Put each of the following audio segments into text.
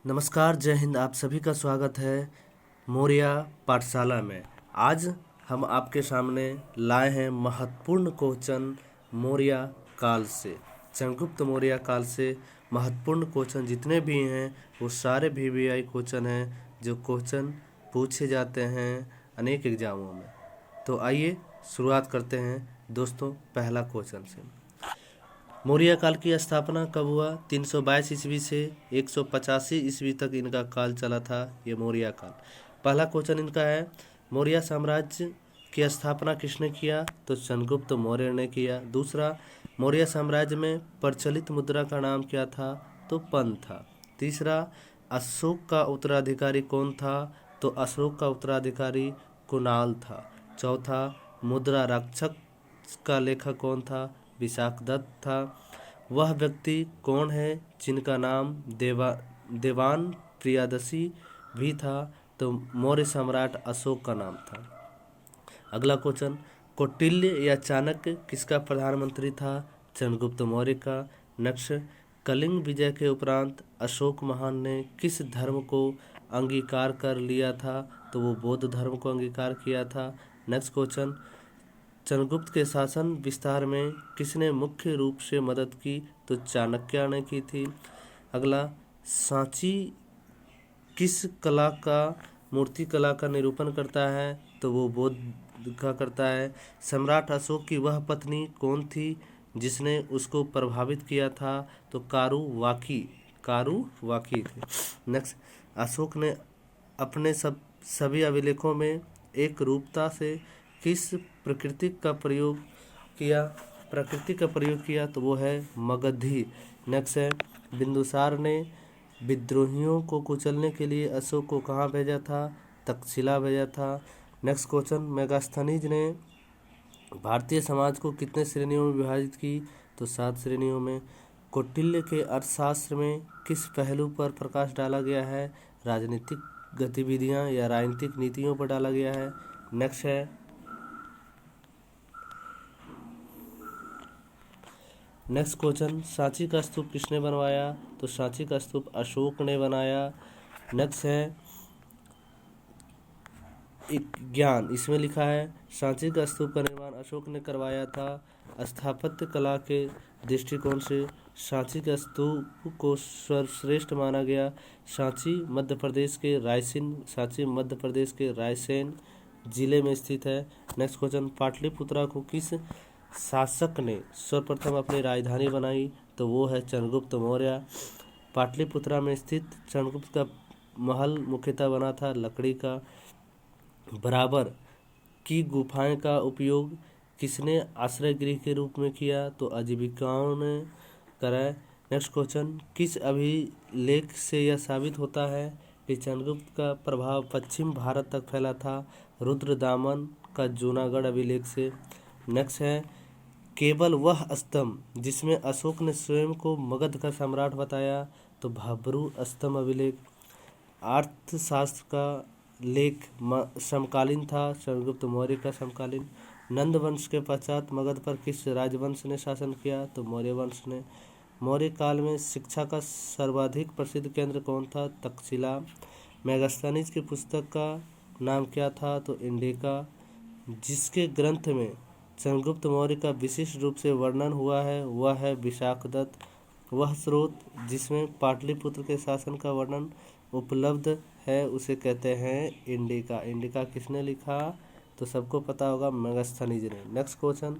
नमस्कार, जय हिंद। आप सभी का स्वागत है मौर्य पाठशाला में। आज हम आपके सामने लाए हैं महत्वपूर्ण क्वेश्चन मौर्य काल से। चंद्रगुप्त मौर्य काल से महत्वपूर्ण क्वेश्चन जितने भी हैं वो सारे वीवीआई क्वेश्चन हैं जो क्वेश्चन पूछे जाते हैं अनेक एग्जामों में। तो आइए शुरुआत करते हैं दोस्तों पहला क्वेश्चन से। मौर्य काल की स्थापना कब हुआ? 322 ईस्वी से 185 ईस्वी तक इनका काल चला था, ये मौर्य काल। पहला क्वेश्चन इनका है, मौर्य साम्राज्य की स्थापना किसने किया? तो चंद्रगुप्त मौर्य ने किया। दूसरा, मौर्य साम्राज्य में प्रचलित मुद्रा का नाम क्या था? तो पन था। तीसरा, अशोक का उत्तराधिकारी कौन था? तो अशोक का उत्तराधिकारी कुणाल था। चौथा, मुद्रा रक्षक का लेखक कौन था? विशाखदत्त था। वह व्यक्ति कौन है जिनका नाम देवान प्रियदर्शी भी था? तो मौर्य सम्राट अशोक का नाम था। अगला क्वेश्चन, कौटिल्य या चाणक्य किसका प्रधानमंत्री था? चंद्रगुप्त मौर्य का। नेक्स्ट, कलिंग विजय के उपरांत अशोक महान ने किस धर्म को अंगीकार कर लिया था? तो वो बौद्ध धर्म को अंगीकार किया था। नेक्स्ट क्वेश्चन, चंद्रगुप्त के शासन विस्तार में किसने मुख्य रूप से मदद की? तो चाणक्य ने की थी। अगला, सांची किस कला का मूर्ति कला का निरूपण करता है? तो वो बौद्ध का करता है। सम्राट अशोक की वह पत्नी कौन थी जिसने उसको प्रभावित किया था? तो कारुवाकी थी। नेक्स्ट, अशोक ने अपने सभी अभिलेखों में एक रूपता से किस प्रकृति का प्रयोग किया? तो वो है मगधी। नेक्स्ट है, बिंदुसार ने विद्रोहियों को कुचलने के लिए अशोक को कहाँ भेजा था? तक्षशिला भेजा था। नेक्स्ट क्वेश्चन, मेगास्थनीज ने भारतीय समाज को कितने श्रेणियों में विभाजित की? तो 7 श्रेणियों में। कौटिल्य के अर्थशास्त्र में किस पहलू पर प्रकाश डाला गया है? राजनीतिक गतिविधियां या राजनीतिक नीतियों पर डाला गया है। नेक्स्ट है, नेक्स्ट क्वेश्चन, सांची का स्तूप किसने बनवाया? तो सांची का स्तूप अशोक ने बनाया। नेक्स्ट है, ज्ञान, इसमें लिखा है सांची का स्तूप का निर्माण अशोक ने करवाया था। स्थापत्य कला के दृष्टिकोण से सांची का स्तूप को सर्वश्रेष्ठ माना गया। सांची मध्य प्रदेश के रायसेन जिले में स्थित है। नेक्स्ट क्वेश्चन, पाटलिपुत्रा को किस शासक ने सर्वप्रथम अपनी राजधानी बनाई? तो वो है चंद्रगुप्त मौर्य। पाटलिपुत्रा में स्थित चंद्रगुप्त का महल मुख्यतः बना था लकड़ी का। बराबर की गुफाएं का उपयोग किसने आश्रय गृह के रूप में किया? तो आजीविकाओं ने कराया। नेक्स्ट क्वेश्चन, किस अभिलेख से यह साबित होता है कि चंद्रगुप्त का प्रभाव पश्चिम भारत तक फैला था? रुद्रदामन का जूनागढ़ अभिलेख से। नेक्स्ट है, केवल वह स्तंभ जिसमें अशोक ने स्वयं को मगध का सम्राट बताया? तो भब्रू स्तंभ अभिलेख। अर्थशास्त्र का लेख समकालीन था, चंद्रगुप्त मौर्य का समकालीन। नंद वंश के पश्चात मगध पर किस राजवंश ने शासन किया? तो मौर्य वंश ने। मौर्य काल में शिक्षा का सर्वाधिक प्रसिद्ध केंद्र कौन था? तक्षशिला। मेगास्थनीज की पुस्तक का नाम क्या था? तो इंडिका। जिसके ग्रंथ में चंद्रगुप्त मौर्य का विशिष्ट रूप से वर्णन हुआ है वह है विशाखदत्त। वह स्रोत जिसमें पाटलिपुत्र के शासन का वर्णन उपलब्ध है उसे कहते हैं इंडिका। इंडिका किसने लिखा? तो सबको पता होगा, मेगास्थनीज ने। नेक्स्ट क्वेश्चन,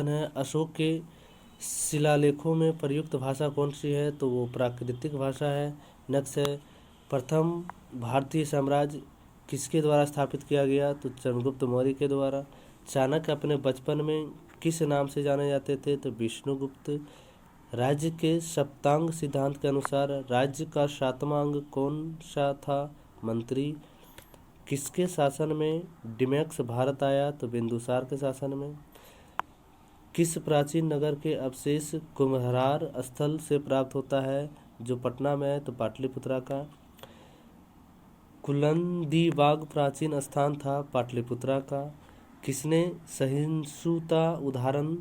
है अशोक के शिलालेखों में प्रयुक्त भाषा कौन सी है? तो वो प्राकृतिक भाषा है। नेक्स्ट है, प्रथम भारतीय साम्राज्य किसके द्वारा स्थापित किया गया? तो चंद्रगुप्त मौर्य के द्वारा। चाणक्य अपने बचपन में किस नाम से जाने जाते थे? तो विष्णुगुप्त। राज्य के सप्तांग सिद्धांत के अनुसार राज्य का 7वां अंग कौन सा था? मंत्री। किसके शासन में डिमेक्स भारत आया? तो बिंदुसार के शासन में। किस प्राचीन नगर के अवशेष कुम्हरार स्थल से प्राप्त होता है? जो पटना में है, तो पाटलिपुत्रा का। कुलंदीबाग प्राचीन स्थान था पाटलिपुत्रा का। किसने सहिष्णुता उदाहरण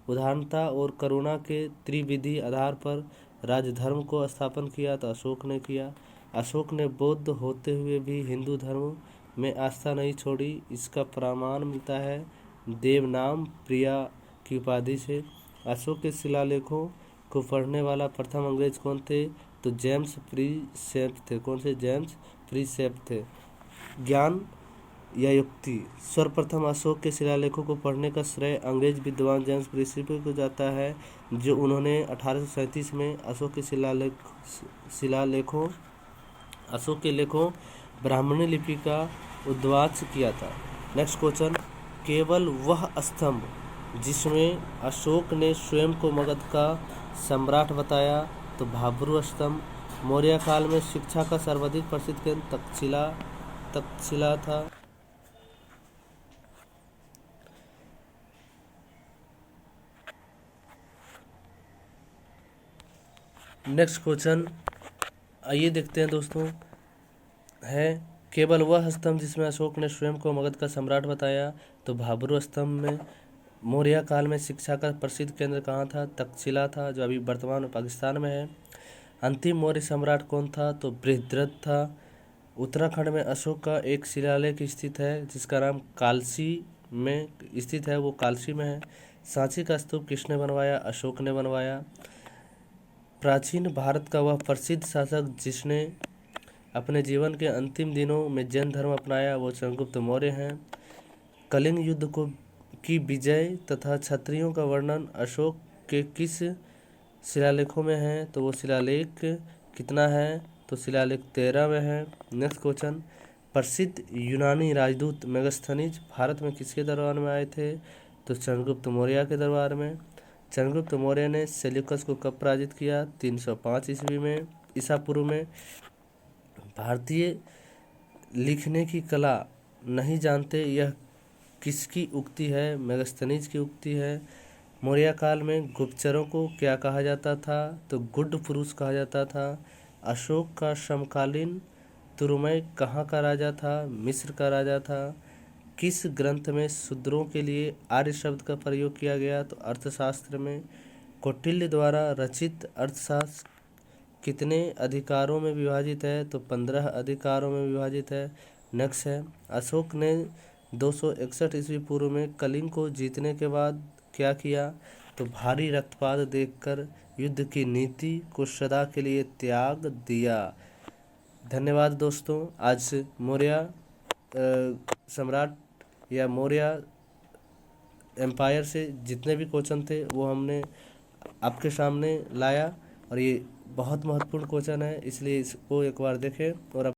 उदारता और करुणा के त्रिविधि आधार पर राजधर्म को स्थापन किया तो अशोक ने किया। अशोक ने बौद्ध होते हुए भी हिंदू धर्म में आस्था नहीं छोड़ी। इसका प्रमाण मिलता है देवनाम प्रिया की उपाधि से। अशोक के शिलालेखों को पढ़ने वाला प्रथम अंग्रेज कौन थे? तो जेम्स प्रीसेप थे। कौन से? जेम्स प्रीसेप थे। ज्ञान या युक्ति? सर्वप्रथम अशोक के शिलालेखों को पढ़ने का श्रेय अंग्रेज विद्वान जेम्स प्रीसेप को जाता है, जो उन्होंने 1837 में अशोक के लेखों ब्राह्मणी लिपि का उद्वाच किया था। नेक्स्ट क्वेश्चन, केवल वह स्तंभ जिसमें अशोक ने स्वयं को मगध का सम्राट बताया तो भाब्रू स्तंभ। मौर्य काल में शिक्षा का सर्वाधिक प्रसिद्ध केंद्र तक्षशिला था। नेक्स्ट क्वेश्चन आइए देखते हैं दोस्तों, है केवल वह स्तंभ जिसमें अशोक ने स्वयं को मगध का सम्राट बताया तो भाब्रू स्तंभ में मौर्य काल में शिक्षा का प्रसिद्ध केंद्र कहाँ था? तक्षशिला था, जो अभी वर्तमान में पाकिस्तान में है। अंतिम मौर्य सम्राट कौन था? तो बृहद्रथ था। उत्तराखंड में अशोक का एक शिलालेख स्थित है जिसका नाम कालसी में स्थित है, वो कालसी में है। सांची का स्तूप किसने बनवाया? अशोक ने बनवाया। प्राचीन भारत का वह प्रसिद्ध शासक जिसने अपने जीवन के अंतिम दिनों में जैन धर्म अपनाया वो चंद्रगुप्त मौर्य हैं। कलिंग युद्ध की विजय तथा क्षत्रियों का वर्णन अशोक के किस शिलालेखों में है? तो वो शिलालेख कितना है? तो शिलालेख 13 में है। नेक्स्ट क्वेश्चन, प्रसिद्ध यूनानी राजदूत मेगास्थनीज भारत में किसके दरबार में आए थे? तो चंद्रगुप्त मौर्य के दरबार में। चंद्रगुप्त मौर्य ने सेल्यूकस को कब पराजित किया? 305 ईस्वी में, ईसा पूर्व में। भारतीय लिखने की कला नहीं जानते, यह किसकी उक्ति है? मेगास्थनीज की उक्ति है। मौर्य काल में गुप्तचरों को क्या कहा जाता था? तो गुड पुरुष कहा जाता था। अशोक का समकालीन तुरुमय कहाँ का राजा था? मिस्र का राजा था। किस ग्रंथ में शूद्रों के लिए आर्य शब्द का प्रयोग किया गया? तो अर्थशास्त्र में। कौटिल्य द्वारा रचित अर्थशास्त्र कितने अधिकारों में विभाजित है? तो 15 अधिकारों में विभाजित है। नेक्स्ट है, अशोक ने 261 ईस्वी पूर्व में कलिंग को जीतने के बाद क्या किया? तो भारी रक्तपात देखकर युद्ध की नीति को सदा के लिए त्याग दिया। धन्यवाद दोस्तों। आज मौर्य सम्राट या मौर्य एम्पायर से जितने भी क्वेश्चन थे वो हमने आपके सामने लाया, और ये बहुत महत्वपूर्ण क्वेश्चन है, इसलिए इसको एक बार देखें और